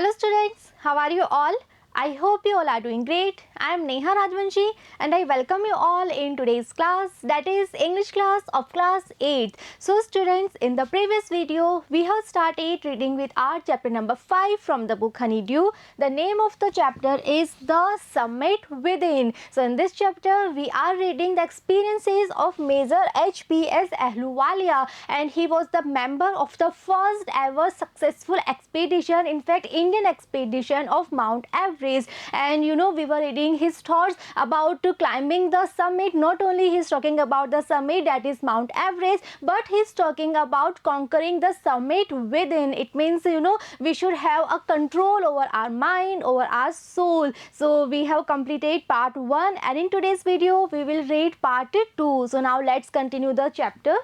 Hello students, how are you all? I hope you all are doing great. I am Neha Rajvanshi and I welcome you all in today's class, that is English class of class 8. So students, in the previous video we have started reading with our chapter number 5 from the book Honeydew. The name of the chapter is The Summit Within. So in this chapter we are reading the experiences of Major H.P.S. Ahluwalia, and he was the member of the first ever successful expedition, in fact Indian expedition of Mount Everest. And we were reading his thoughts about climbing the summit. Not only he's talking about the summit, that is Mount Everest, but he's talking about conquering the summit within. It means we should have a control over our mind, over our soul. So we have completed part 1 and in today's video we will read part 2. So now let's continue the chapter.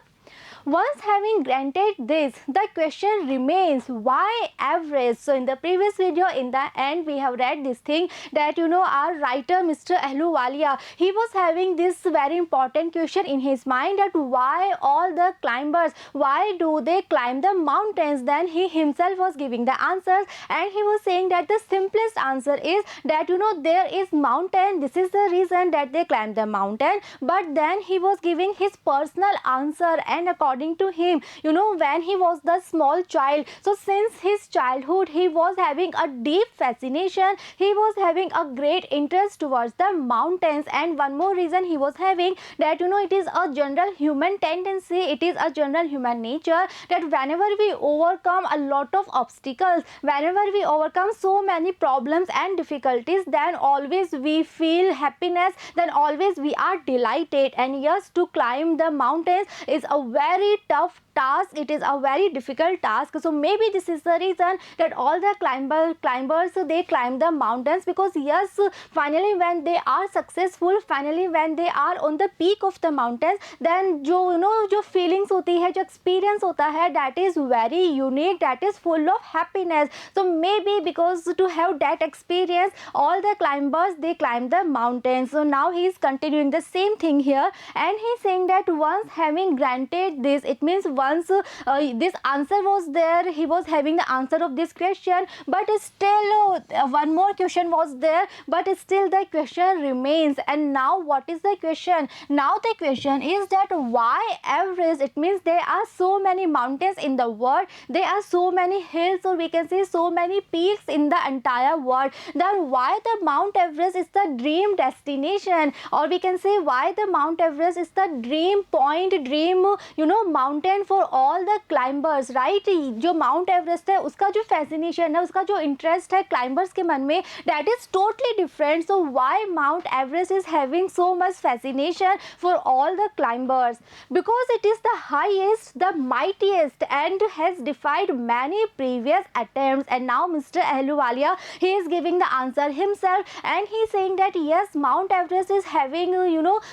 Once having granted this, the question remains, why Everest? So in the previous video, in the end, we have read this thing that our writer Mr. Ahluwalia, he was having this very important question in his mind, that why all the climbers, why do they climb the mountains? Then he himself was giving the answers, and he was saying that the simplest answer is that there is mountain, this is the reason that they climb the mountain. But then he was giving his personal answer, and according to him, when he was the small child, so since his childhood he was having a deep fascination, he was having a great interest towards the mountains. And one more reason he was having, that it is a general human tendency, it is a general human nature, that whenever we overcome a lot of obstacles, whenever we overcome so many problems and difficulties, then always we feel happiness, then always we are delighted. And yes, to climb the mountains is a very tough task, it is a very difficult task. So maybe this is the reason that all the climbers they climb the mountains, because yes, finally when they are successful, finally when they are on the peak of the mountains, then जो feelings होती है, जो experience होता है, that is very unique, that is full of happiness. So maybe because to have that experience, all the climbers they climb the mountains. So now he is continuing the same thing here, and he is saying that once having granted this, it means once this answer was there, he was having the answer of this question, but still one more question was there, but still the question remains. And now what is the question? Now the question is that why Everest? It means there are so many mountains in the world, there are so many hills, or we can say so many peaks in the entire world, then why the Mount Everest is the dream destination, or we can say why the Mount Everest is the dream point, dream mountain for all the climbers, right. जो mount Everest है उसका जो fascination है, उसका जो interest है climbers के मन में, that is totally different. So why mount Everest is having so much fascination for all the climbers? Because it is the highest, the mightiest, and has डिफाइड many previous attempts. And now mister Ahluwalia, he is giving the answer himself, and he is saying that yes, Mount Everest is having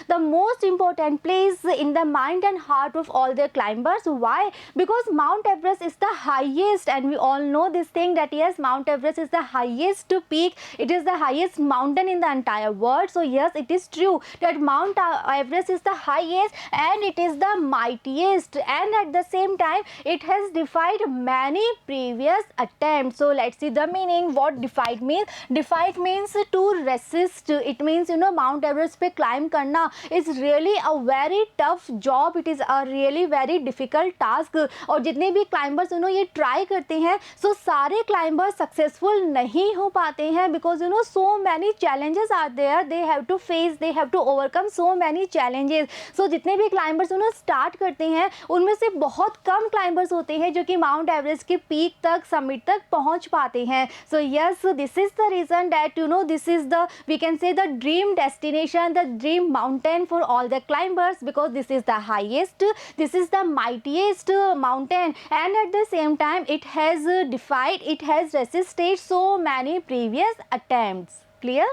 the most important place in the mind and heart of all the climbers. Why? Because Mount Everest is the highest, and we all know this thing, that yes, Mount Everest is the highest peak, it is the highest mountain in the entire world. So yes, it is true that Mount Everest is the highest and it is the mightiest, and at the same time it has defied many previous attempts. So let's see the meaning. What defied means? Defied means to resist. It means Mount Everest पे climb करना is really a very tough job, it is a really very difficult task. और जितने भी climbers ये try करते हैं, so सारे climbers successful नहीं हो पाते हैं, because so many challenges are there, they have to face, they have to overcome so many challenges. So जितने भी climbers start करते हैं, उनमें से बहुत कम climbers होते हैं जो कि Mount Everest के peak तक, summit तक पहुंच पाते हैं. So yes, this is the reason that this is the, we can say, the dream destination, the dream mountain for all the climbers, because this is the highest, this is the mightiest mountain, and at the same time it has defied, it has resisted so many previous attempts. Clear?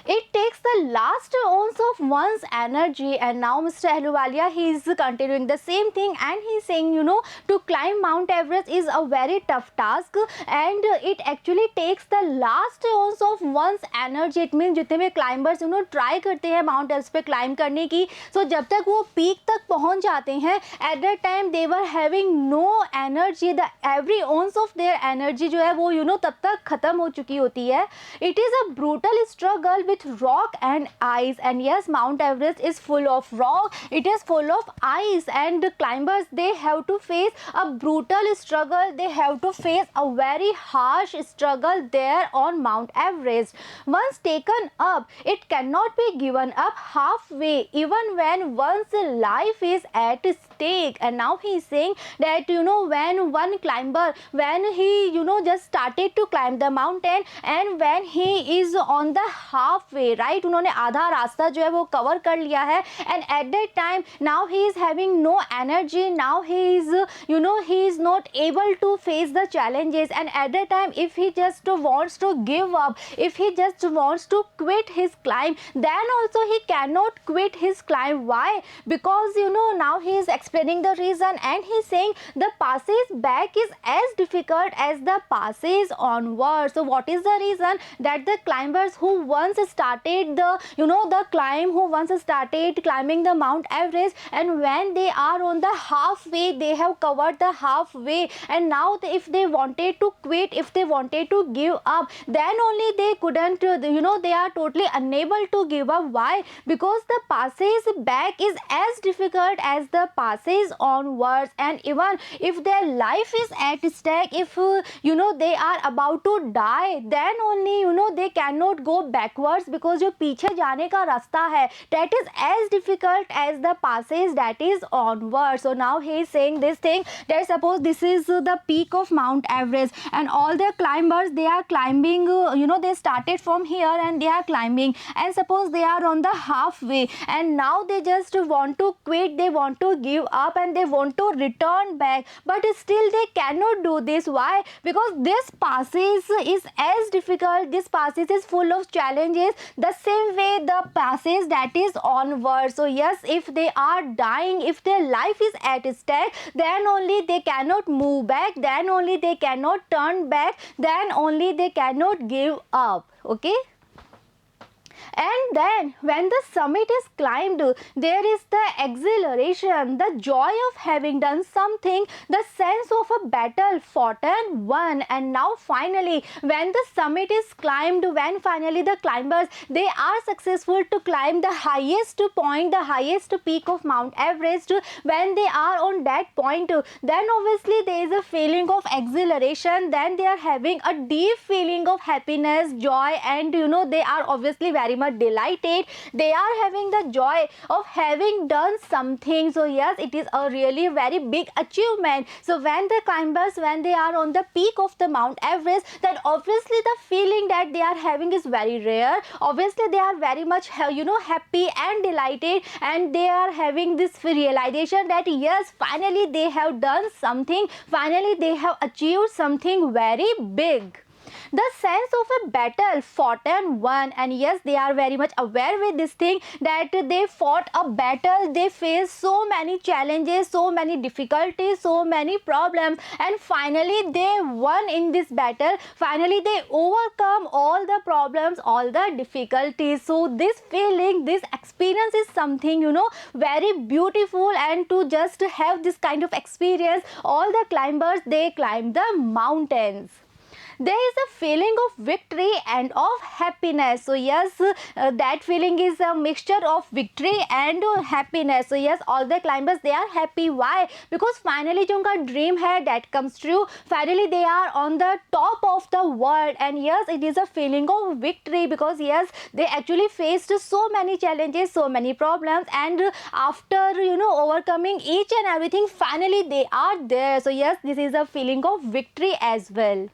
It takes the last ounce of one's energy. And now Mr. Ahluwalia, he is continuing the same thing, and he is saying, to climb Mount Everest is a very tough task, and it actually takes the last ounce of one's energy. It means जितने भी climbers try करते हैं Mount Everest पे climb करने की, so जब तक वो peak तक पहुंच जाते हैं, at that time they were having no energy. The every ounce of their energy जो है वो तब तक खत्म हो चुकी होती है. It is a brutal struggle with rock and ice, and yes, Mount Everest is full of rock, it is full of ice, and the climbers, they have to face a brutal struggle. They have to face a very harsh struggle there on Mount Everest. Once taken up, it cannot be given up halfway, even when one's life is at stake. And now he is saying that when one climber, when he just started to climb the mountain, and when he is on the halfway, right, उन्होंने आधा रास्ता जो है वो cover कर लिया है, and at that time now he is having no energy. Now he is he is not able to face the challenges, and at that time if he just wants to give up, if he just wants to quit his climb, then also he cannot quit his climb. Why? Because now he is explaining the reason, and he is saying the passage back is as difficult as the passage onward. So what is the reason? That the climbers who once started the the climb, who once started climbing the Mount Everest, and when they are on the halfway, they have covered the halfway, and now if they wanted to quit, if they wanted to give up, then only they couldn't, they are totally unable to give up. Why? Because the passage back is as difficult as the passage onwards, and even if their life is at stake, if they are about to die, then only they cannot go backwards, because जो पीछे जाने का रास्ता है, that is as difficult as the passage that is onward. So now he is saying this thing, that suppose this is the peak of Mount Everest, and all the climbers, they are climbing, they started from here and they are climbing, and suppose they are on the halfway, and now they just want to quit, they want to give up, and they want to return back, but still they cannot do this. Why? Because this passage is as difficult, this passage is full of challenges, the same way the passage that is onward. So yes, if they are dying, if their life is at stake, then only they cannot move back, then only they cannot turn back, then only they cannot give up. Okay. And then when the summit is climbed, there is the exhilaration, the joy of having done something, the sense of a battle fought and won. And now finally, when the summit is climbed, when finally the climbers, they are successful to climb the highest point, the highest peak of Mount Everest, when they are on that point, then obviously there is a feeling of exhilaration, then they are having a deep feeling of happiness, joy, and they are obviously very much delighted. They are having the joy of having done something. So yes, it is a really very big achievement. So when the climbers, when they are on the peak of the Mount Everest, then obviously the feeling that they are having is very rare. Obviously they are very much happy and delighted, and they are having this realization that yes, finally they have done something, finally they have achieved something very big. The sense of a battle fought and won, and yes, they are very much aware with this thing that they fought a battle, they faced so many challenges, so many difficulties, so many problems, and finally they won in this battle. Finally they overcome all the problems, all the difficulties. So this feeling, this experience is something very beautiful, and to just have this kind of experience, all the climbers, they climb the mountains. There is a feeling of victory and of happiness. So yes, that feeling is a mixture of victory and happiness. So yes, all the climbers, they are happy. Why? Because finally जो उनका dream है, that comes true. Finally they are on the top of the world, and yes, it is a feeling of victory, because yes, they actually faced so many challenges, so many problems, and after overcoming each and everything, finally they are there. So yes, this is a feeling of victory as well.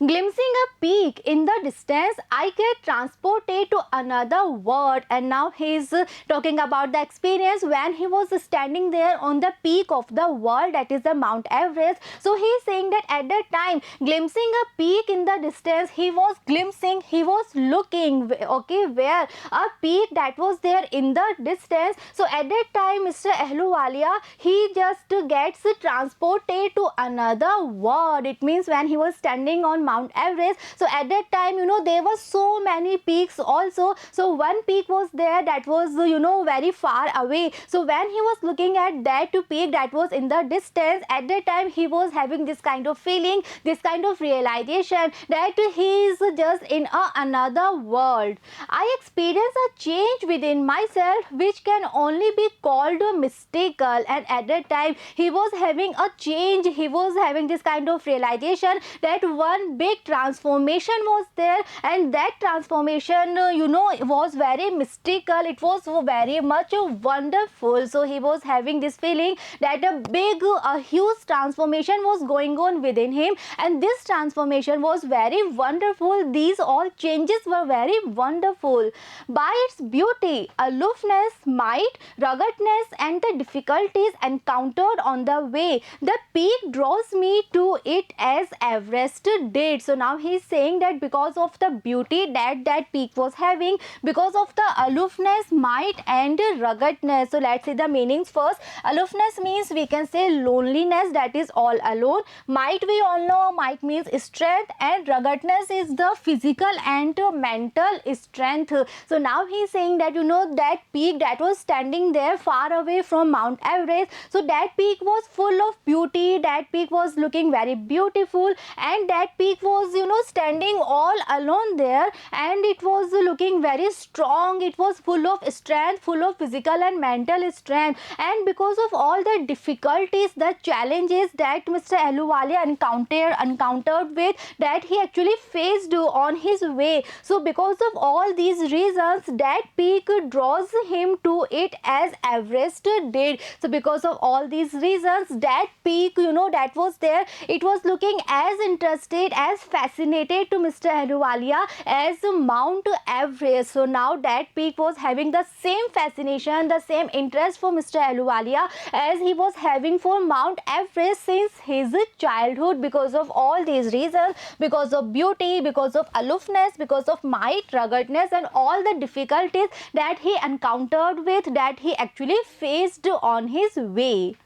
glimpsing a peak in the distance, I get transported to another world. And now he's talking about the experience when he was standing there on the peak of the world, that is the Mount Everest. So he's saying that at that time, glimpsing a peak in the distance, he was glimpsing, he was looking, okay, where a peak that was there in the distance. So at that time, Mr. Ahluwalia, he just gets transported to another world. It means when he was standing on Mount Everest, so at that time, there were so many peaks also. So one peak was there that was very far away. So when he was looking at that peak that was in the distance, at that time he was having this kind of feeling, this kind of realization that he is just in another world. I experience a change within myself which can only be called mystical. And at that time he was having a change, he was having this kind of realization that one big transformation was there, and that transformation was very mystical, it was very much wonderful. So he was having this feeling that a huge transformation was going on within him, and this transformation was very wonderful. These all changes were very wonderful. By its beauty, aloofness, might, ruggedness, and the difficulties encountered on the way, the peak draws me to it as Everest did. So now he is saying that because of the beauty that peak was having, because of the aloofness, might, and ruggedness. So let's see the meanings first. Aloofness means we can say loneliness, that is all alone. Might, we all know, might means strength, and ruggedness is the physical and mental strength. So now he is saying that that peak that was standing there far away from Mount Everest, so that peak was full of beauty, that peak was looking very beautiful, and that peak was standing all alone there, and it was looking very strong, it was full of strength, full of physical and mental strength. And because of all the difficulties, the challenges that Mr. Ahluwalia encountered with, that he actually faced on his way, so because of all these reasons, that peak draws him to it as Everest did. So because of all these reasons, that peak that was there, it was looking as interested, as fascinated to Mr. Ahluwalia as Mount Everest. So now that peak was having the same fascination, the same interest for Mr. Ahluwalia as he was having for Mount Everest since his childhood. Because of all these reasons, because of beauty, because of aloofness, because of might, ruggedness, and all the difficulties that he encountered with, that he actually faced on his way.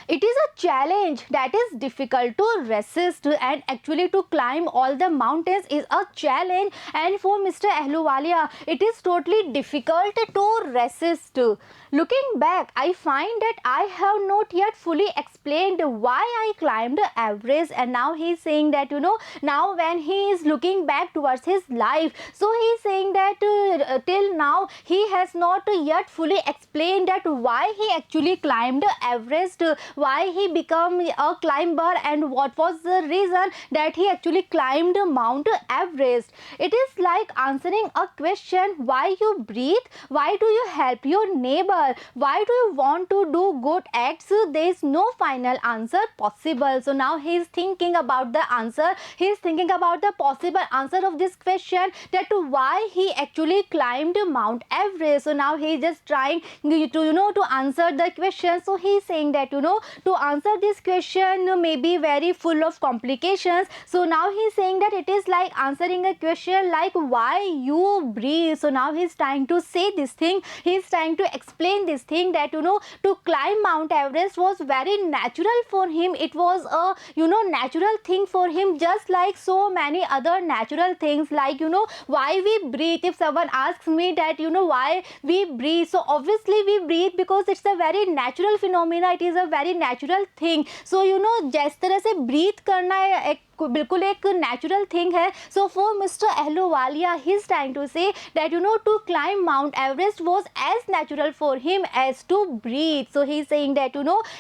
It is a challenge that is difficult to resist, and actually to climb all the mountains is a challenge, and for Mr. Ahluwalia it is totally difficult to resist. Looking back, I find that I have not yet fully explained why I climbed Everest. And now he is saying that now when he is looking back towards his life, so he is saying that till now he has not yet fully explained that why he actually climbed Everest, why he became a climber, and what was the reason that he actually climbed Mount Everest. It is like answering a question: why you breathe, why do you help your neighbor, why do you want to do good acts? There is no final answer possible. So now he is thinking about the answer, he is thinking about the possible answer of this question, that why he actually climbed Mount Everest. So now he is just trying to answer the question. So he is saying that to answer this question may be very full of complications. So now he is saying that it is like answering a question like why you breathe. So now he is trying to say this thing, he is trying to explain this thing, that to climb Mount Everest was very natural for him. It was a natural thing for him, just like so many other natural things, like why we breathe. If someone asks me that why we breathe, so obviously we breathe because it's a very natural phenomena, it is a very natural thing. So जिस तरह से breathe करना है बिल्कुल एक natural thing है. So for mister Ahluwalia he is trying to say that to climb Mount Everest was as natural for him as to breathe. So he is saying that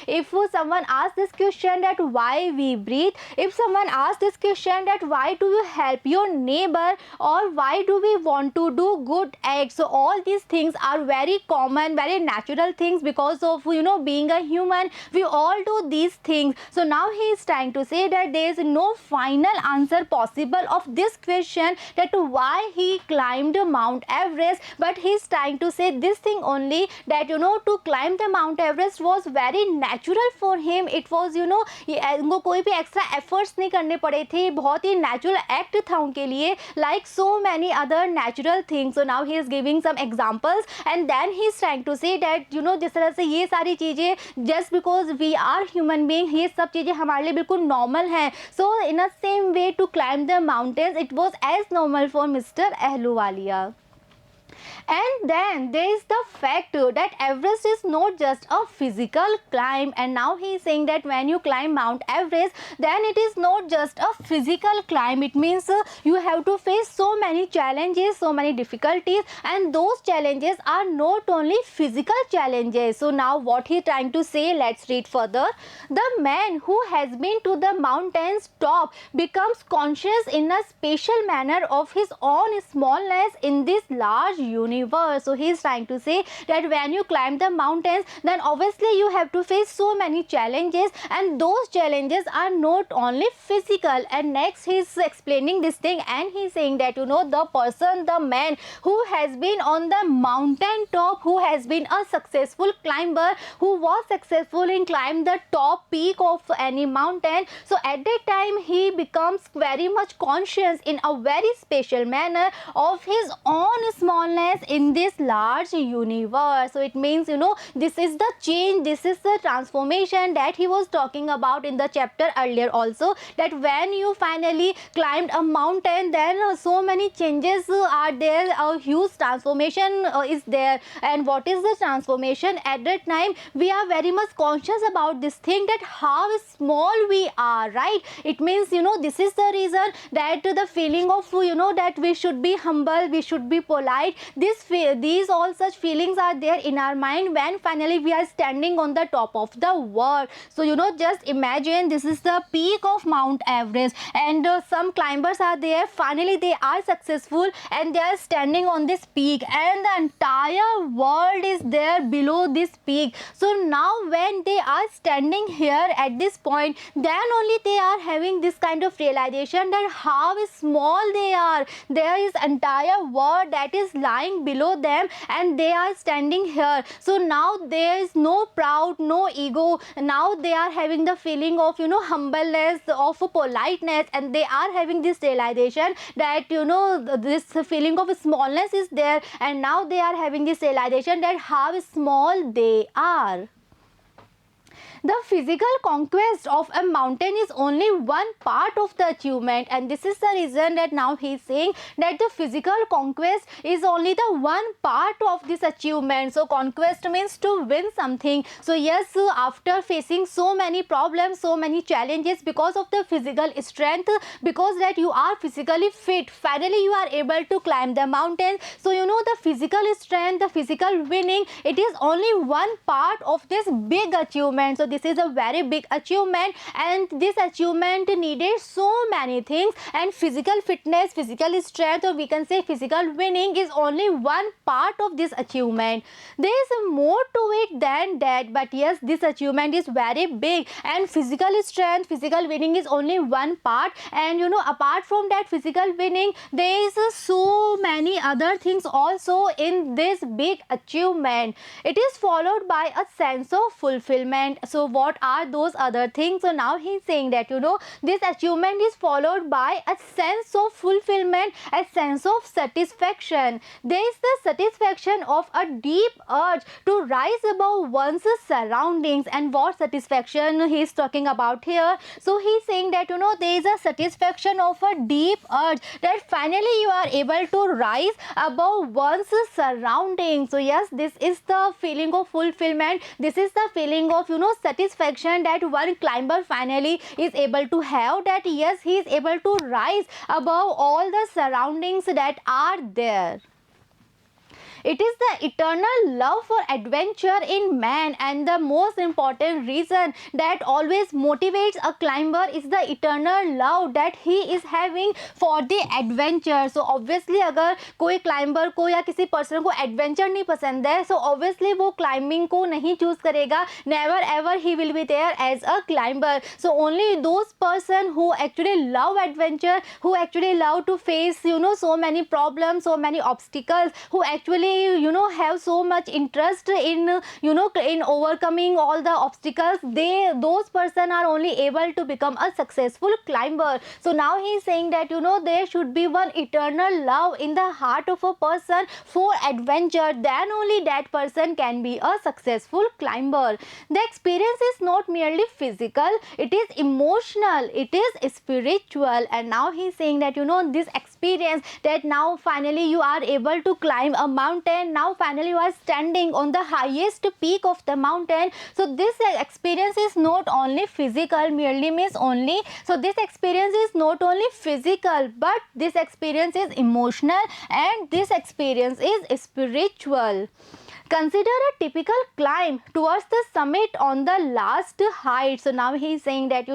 if someone asks this question that why we breathe, if someone asks this question that why do you help your neighbor, or why do we want to do good acts, so all these things are very common, very natural things, because of being a human we all do these things. So now he is trying to say that there is no final answer possible of this question, that why he climbed Mount Everest. But he's trying to say this thing only, that to climb the Mount Everest was very natural for him. It was उनको कोई भी extra efforts नहीं करने पड़े थे, बहुत ही natural act था उनके लिए, like so many other natural things. So now he is giving some examples and then he is trying to say that जिस तरह से ये सारी चीज़ें just because we are human being, ये सब चीज़ें हमारे लिए बिल्कुल नॉर्मल हैं. So in a same way to climb the mountains it was as normal for mister Ahluwalia. And then there is the fact that Everest is not just a physical climb, and now he is saying that when you climb Mount Everest, then it is not just a physical climb. It means you have to face so many challenges, so many difficulties, and those challenges are not only physical challenges. So now what he is trying to say, let's read further. The man who has been to the mountain's top becomes conscious in a special manner of his own smallness in this large universe. So he is trying to say that when you climb the mountains, then obviously you have to face so many challenges, and those challenges are not only physical. And next he is explaining this thing, and he is saying that the person, the man who has been on the mountain top, who has been a successful climber, who was successful in climb the top peak of any mountain, so at that time he becomes very much conscious in a very special manner of his own smallness in this large universe. So it means this is the change, this is the transformation that he was talking about in the chapter earlier also, that when you finally climbed a mountain, then so many changes are there, a huge transformation is there. And what is the transformation? At that time we are very much conscious about this thing, that how small we are, right? It means this is the reason that the feeling of that we should be humble, we should be polite, these all such feelings are there in our mind when finally we are standing on the top of the world. So just imagine, this is the peak of Mount Everest, and some climbers are there, finally they are successful and they are standing on this peak, and the entire world is there below this peak. So now when they are standing here at this point, then only they are having this kind of realization that how small they are. There is entire world that is lying below them, and they are standing here. So now there is no proud, no ego. Now they are having the feeling of humbleness, of politeness, and they are having this realization that this feeling of smallness is there, and now they are having this realization that how small they are. The physical conquest of a mountain is only one part of the achievement, and this is the reason that now he is saying that the physical conquest is only the one part of this achievement. So conquest means to win something. So yes, after facing so many problems, so many challenges, because of the physical strength, because that you are physically fit, finally you are able to climb the mountain. So the physical strength, the physical winning, it is only one part of this big achievement. So this is a very big achievement, and this achievement needed so many things, and physical fitness, physical strength, or we can say physical winning, is only one part of this achievement. There is more to it than that, but yes, this achievement is very big, and physical strength, physical winning is only one part. And apart from that physical winning, there is so many other things also in this big achievement. It is followed by a sense of fulfillment. So what are those other things? So now he is saying that this achievement is followed by a sense of fulfillment, a sense of satisfaction. There is the satisfaction of a deep urge to rise above one's surroundings. And what satisfaction he is talking about here? So he is saying that there is a satisfaction of a deep urge, that finally you are able to rise above one's surroundings. So yes, this is the feeling of fulfillment, this is the feeling of satisfaction that one climber finally is able to have, that yes, he is able to rise above all the surroundings that are there. It is the eternal love for adventure in man, and the most important reason that always motivates a climber is the eternal love that he is having for the adventure. So obviously अगर कोई climber को या किसी person को adventure नहीं पसंद है, so obviously वो climbing को नहीं choose करेगा. Never ever he will be there as a climber. So only those person who actually love adventure, who actually love to face so many problems, so many obstacles, who actually have so much interest in in overcoming all the obstacles, those person are only able to become a successful climber. So now he is saying that there should be one eternal love in the heart of a person for adventure, then only that person can be a successful climber. The experience is not merely physical, it is emotional, it is spiritual. And now he is saying that this experience, that now finally you are able to climb a mountain, now finally you are standing on the highest peak of the mountain. So this experience is not only physical, merely means only, so this experience is not only physical, but this experience is emotional, and this experience is spiritual. Consider a typical climb towards the summit on the last height. So now he is saying that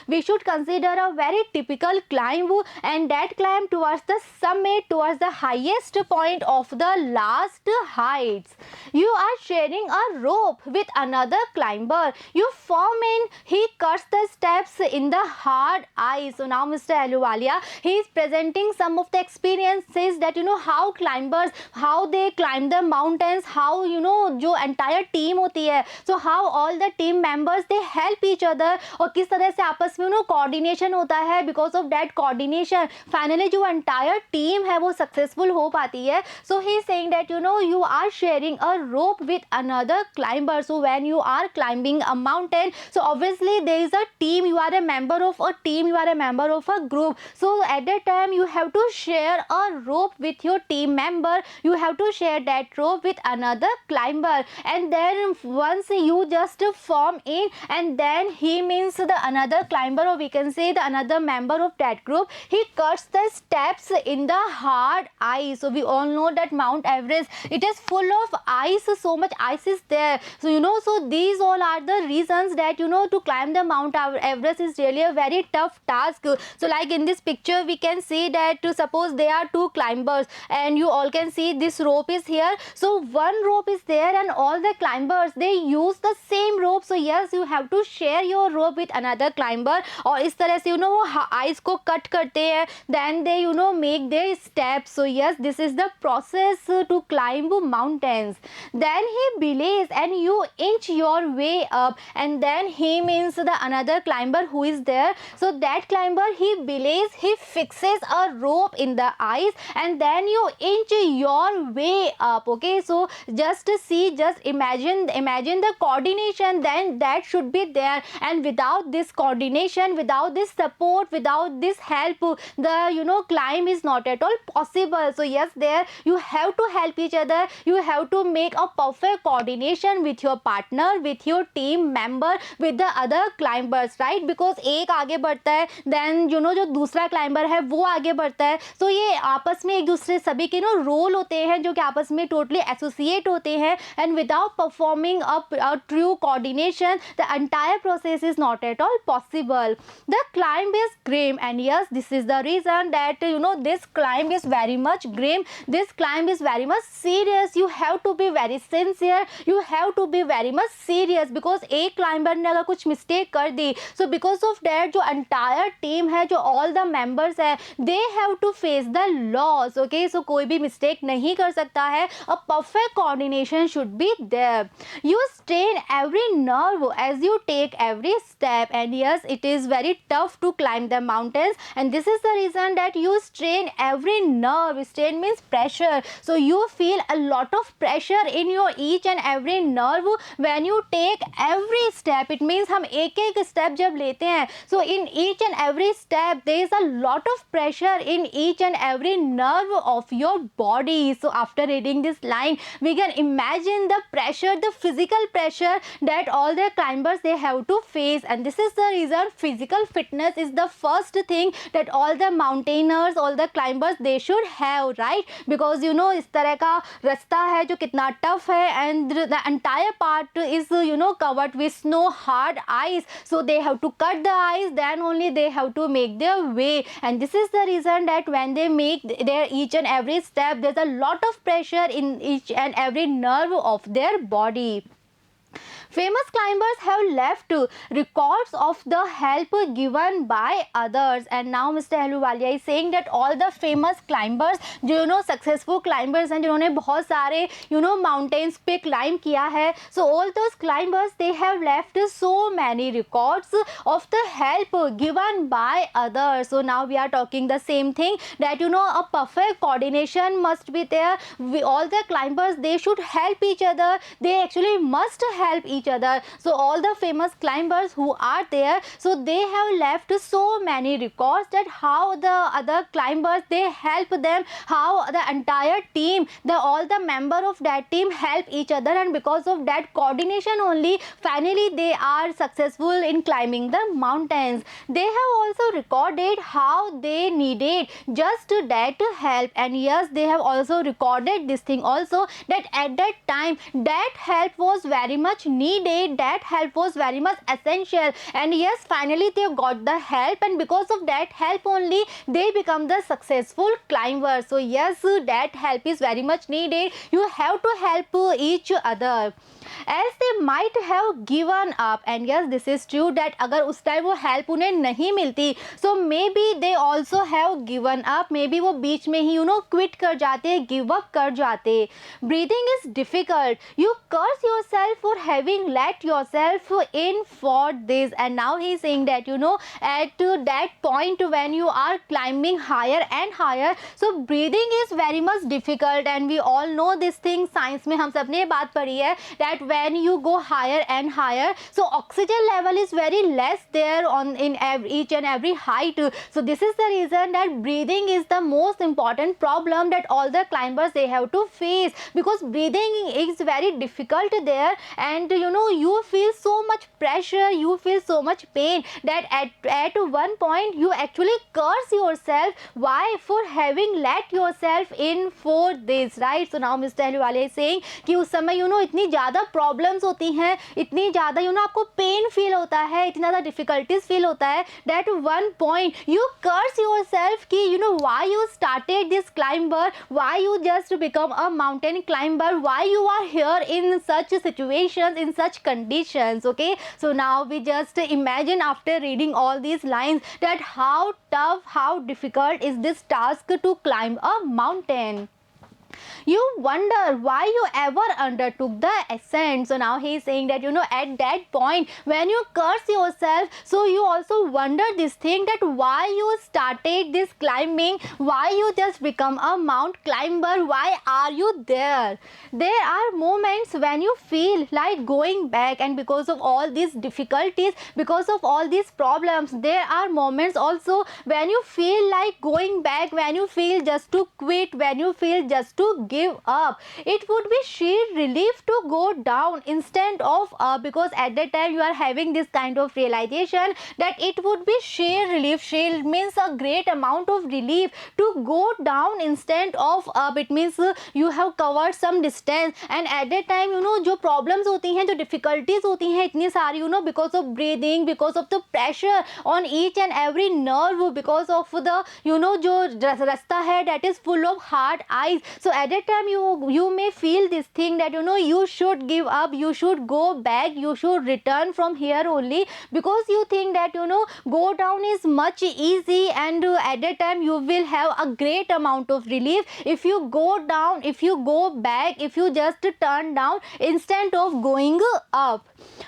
we should consider a very typical climb, and that climb towards the summit, towards the highest point of the last heights. You are sharing a rope with another climber. You form in, he cuts the steps in the hard ice. So now Mr. Ahluwalia, he is presenting some of the experiences that how climbers, how they climb the mountains, how जो entire team होती है, so how all the team members they help each other, और किस तरह से आपस में coordination होता है. Because of that coordination finally जो entire team है वो successful हो पाती है. So he is saying that you are sharing a rope with another climber. So when you are climbing a mountain, so obviously there is a team, you are a member of a team, you are a member of a group. So at that time you have to share a rope with your team member, you have to share that rope with another climber, and then once you just form in, and then he means the another climber, or we can say the another member of that group, he cuts the steps in the hard ice. So we all know that Mount Everest, it is full of ice, so much ice is there. So so these all are the reasons that to climb the Mount Everest is really a very tough task. So like in this picture we can see that suppose there are two climbers, and you all can see this rope is here. So one rope is there, and all the climbers they use the same rope. So yes, you have to share your rope with another climber, और इस तरह से वो ice को cut करते हैं, then they make their steps. So yes, this is the process to climb mountains. Then he belays, and you inch your way up, and then he means the another climber who is there. So that climber he belays, he fixes a rope in the ice, and then you inch your way up. Okay, so just see, just imagine the coordination then that should be there, and without this coordination, without this support, without this help, the climb is not at all possible. So yes, there you have to help each other, you have to make a perfect coordination with your partner, with your team member, with the other climbers, right? Because एक आगे बढ़ता है, then जो दूसरा climber है वो आगे बढ़ता है. So ये आपस में एक दूसरे सभी के रोल होते हैं जो कि आपस में totally associate होते हैं, and without performing a true coordination, the entire process is not at all possible. The climb is grim, and yes, this is the reason that this climb is very much grim, this climb is very much serious. You have to be very sincere, you have to be very much serious, because एक climber ने अगर कुछ mistake कर दी, so because of that जो entire team है, जो all the members है, they have to face the loss. Okay, so कोई भी mistake नहीं कर सकता है, a perfect coordination should be there. You strain every nerve as you take every step, and yes, it is very tough to climb the mountains, and this is the reason that you strain every nerve. Strain means pressure, so you feel a lot of pressure in your each and every nerve when you take every step. It means हम एक एक step जब लेते हैं, so in each and every step there is a lot of pressure in each and every nerve of your body. So after reading this line, we can imagine the pressure, the physical pressure that all the climbers they have to face, and this is the reason physical fitness is the first thing that all the mountaineers, all the climbers they should have, right? Because you know इस तरह का रास्ता है जो कितना tough है, and the entire part is covered with snow, hard ice, so they have to cut the ice, then only they have to make their way, and this is the reason that when they make their each and every step, there's a lot of pressure in each and every nerve of their body. Famous climbers have left records of the help given by others, and now Mr. Ahluwalia is saying that all the famous climbers जो successful climbers हैं जिन्होंने बहुत सारे mountains पे climb किया है, so all those climbers they have left so many records of the help given by others. So now we are talking the same thing that a perfect coordination must be there. All the climbers they should help each other, they actually must help each other. So all the famous climbers who are there, so they have left so many records that how the other climbers they help them, how the entire team, all the member of that team help each other, and because of that coordination only finally they are successful in climbing the mountains. They have also recorded how they needed just that help, and yes, they have also recorded this thing also that at that time that help was very much needed, that help was very much essential, and yes, finally they got the help, and because of that help only they become the successful climbers. So yes, that help is very much needed. You have to help each other, else they might have given up, and yes, this is true that अगर उस time वो help उन्हें नहीं मिलती, so maybe they also have given up, maybe वो बीच में ही quit कर जाते, give up कर जाते. Breathing is difficult, you curse yourself for having let yourself in for this, and now he is saying that at that point when you are climbing higher and higher, so breathing is very much difficult, and we all know this thing, science में हम सब ने ये बात पढ़ी है that when you go higher and higher, so oxygen level is very less there in each and every height. So this is the reason that breathing is the most important problem that all the climbers they have to face, because breathing is very difficult there, and you feel so much pressure, you feel so much pain that at one point you actually curse yourself, why? For having let yourself in for this, right? So now Mr. Ahluwalia is saying कि उस समय इतनी ज़्यादा problems होती हैं, इतनी ज़्यादा आपको पेन फील होता है, इतना ज़्यादा डिफिकल्टीज फील होता है, that one point you curse yourself कि why you started this climber, why you just become a mountain climber, why you are here in such situations, in such conditions. Okay, so now we just imagine after reading all these lines that how tough, how difficult is this task to climb a mountain. You wonder why you ever undertook the ascent. So now he is saying that at that point when you curse yourself, so you also wonder this thing that why you started this climbing, why you just become a mount climber, why are you there? There are moments when you feel like going back, and because of all these difficulties, because of all these problems, there are moments also when you feel like going back, when you feel just to quit, when you feel just to give up. It would be sheer relief to go down instead of up, because at that time you are having this kind of realization that it would be sheer relief. Sheer means a great amount of relief to go down instead of up. It means you have covered some distance, and at that time जो problems होती हैं, जो difficulties होती हैं इतनी सारी because of breathing, because of the pressure on each and every nerve, because of the जो रास्ता है that is full of hard ice. So at that time you may feel this thing that you should give up, you should go back, you should return from here only, because you think that go down is much easy, and at that time you will have a great amount of relief if you go down, if you go back, if you just turn down instead of going up.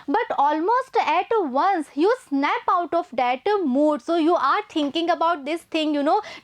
But almost at once you snap out of that mood. So you are thinking about this thing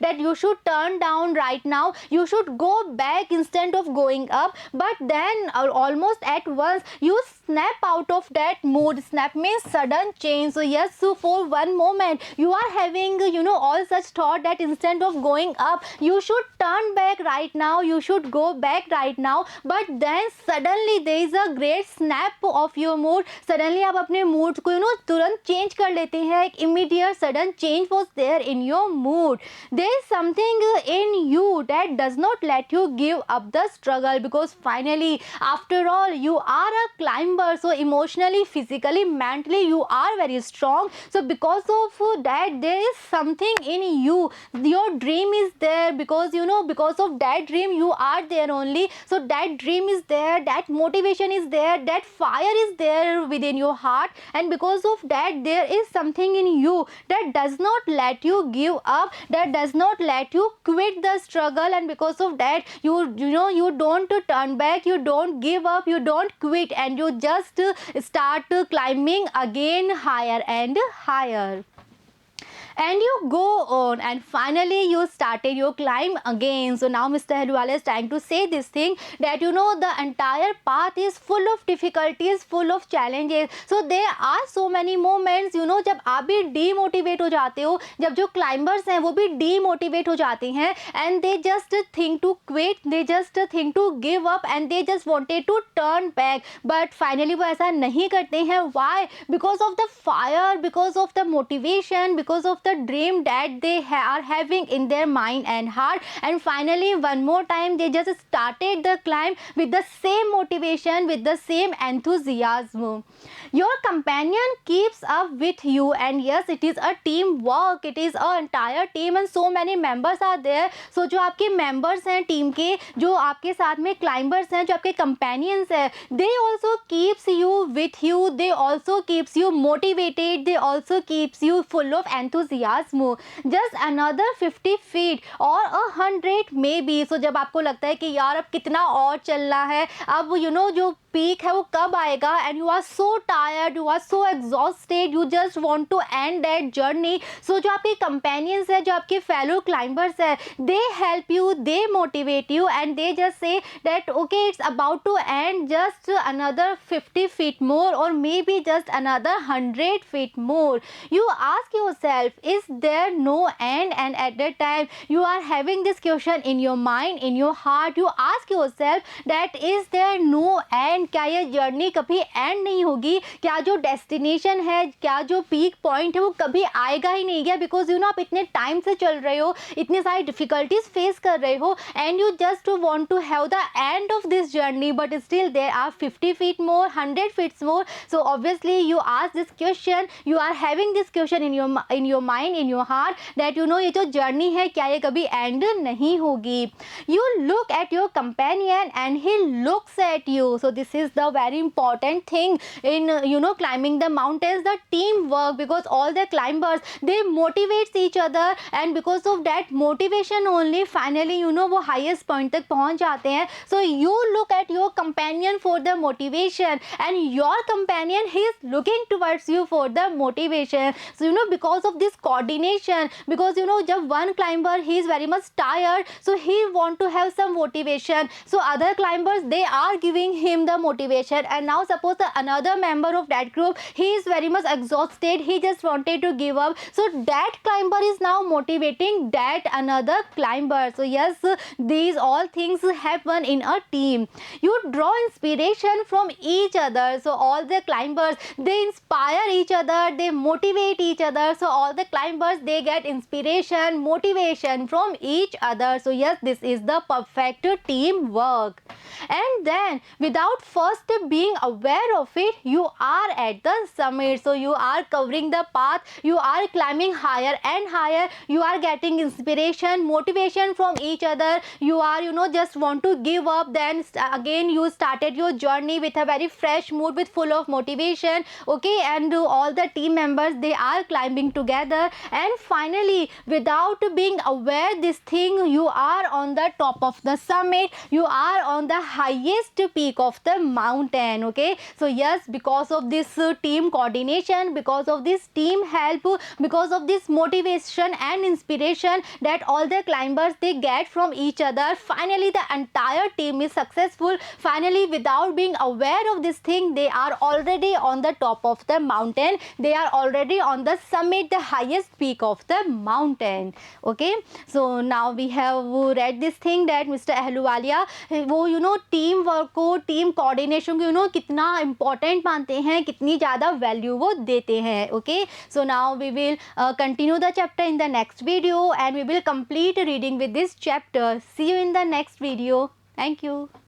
that you should turn down right now, you should go back back instead of going up, but then almost at once you snap out of that mood. Snap means sudden change. So yes, so for one moment you are having all such thought that instead of going up you should turn back right now, you should go back right now, but then suddenly there is a great snap of your mood. Suddenly आप अपने mood को तुरंत change कर लेते हैं. एक immediate sudden change was there in your mood. There is something in you that does not let you give up the struggle, because finally after all you are a climber, so emotionally, physically, mentally you are very strong. So because of that there is something in you, your dream is there, because because of that dream you are there only. So that dream is there, that motivation is there, that fire is there within your heart, and because of that there is something in you that does not let you give up, that does not let you quit the struggle, and because of that you don't turn back, you don't give up, you don't quit, and you just start climbing again higher and higher. And you go on, and finally you started your climb again. So now Mr. Helwala is trying to say this thing that the entire path is full of difficulties, full of challenges. So there are so many moments जब आप भी demotivate हो जाते हो, जब जो climbers हैं वो भी demotivate हो जाते हैं, and they just think to quit, they just think to give up, and they just wanted to turn back, but finally वो ऐसा नहीं करते हैं. Why? Because of the fire, because of the motivation, because of the dream that they are having in their mind and heart. And finally one more time they just started the climb with the same motivation, with the same enthusiasm. Your companion keeps up with you, and yes, it is a team work, it is a entire team, and so many members are there. So जो आपके members हैं team के, जो आपके साथ में climbers हैं, जो आपके companions हैं, they also keeps you with you, they also keeps you motivated, they also keeps you full of enthusiasm. Just another 50 feet or 100 maybe. So जब आपको लगता है कि यार अब कितना और चलना है, अब जो पीक है वो कब आएगा, and you are so tired, you are so exhausted, you just want to end that journey. So जो आपके companions है, जो आपके fellow climbers है, they help you, they motivate you, and they just say that okay, it's about to end, just another 50 feet more, or maybe just another 100 feet more. You ask yourself, is there no end? And at that time you are having this question in your mind, in your heart, you ask yourself that is there no end? क्या ये journey कभी and नहीं होगी? क्या जो destination है, क्या जो पीक पॉइंट है वो कभी आएगा ही नहीं क्या? बिकॉज आप इतने टाइम से चल रहे हो, इतनी सारी डिफिकल्टीज फेस कर रहे हो, and you just want to have the end of this journey, but still there are 50 feet more, 100 feet more. So obviously you ask this question, you are having this question in your mind, in your heart, that ये जो journey है क्या ये कभी and नहीं होगी? You look at your companion and he looks at you. So this is the very important thing in climbing the mountains, the teamwork, because all the climbers they motivate each other, and because of that motivation only finally वो highest point तक पहुंच जाते हैं. So you look at your companion for the motivation, and your companion he is looking towards you for the motivation. So because of this coordination, because जब one climber he is very much tired, so he want to have some motivation, so other climbers they are giving him the motivation. And now suppose another member of that group he is very much exhausted, he just wanted to give up, so that climber is now motivating that another climber. So yes, these all things happen in a team. You draw inspiration from each other, so all the climbers they inspire each other, they motivate each other, so all the climbers they get inspiration, motivation from each other. So yes, this is the perfect teamwork. And then without first being aware of it, you are at the summit. So you are covering the path, you are climbing higher and higher, you are getting inspiration, motivation from each other, you are just want to give up, then again you started your journey with a very fresh mood, with full of motivation, okay, and all the team members they are climbing together, and finally without being aware this thing, you are on the top of the summit, you are on the highest peak of the mountain. Okay, so yes, because of this team coordination, because of this team help, because of this motivation and inspiration that all the climbers they get from each other, finally the entire team is successful. Finally, without being aware of this thing, they are already on the top of the mountain. They are already on the summit, the highest peak of the mountain. Okay, so now we have read this thing that Mr. Ahluwalia वो team work को, team coordination को कितना important मानते हैं, कितनी ज़्यादा value वो देते हैं. Okay, so now we will continue the chapter in the next video and we will complete reading with this chapter. See you in the next video. Thank you.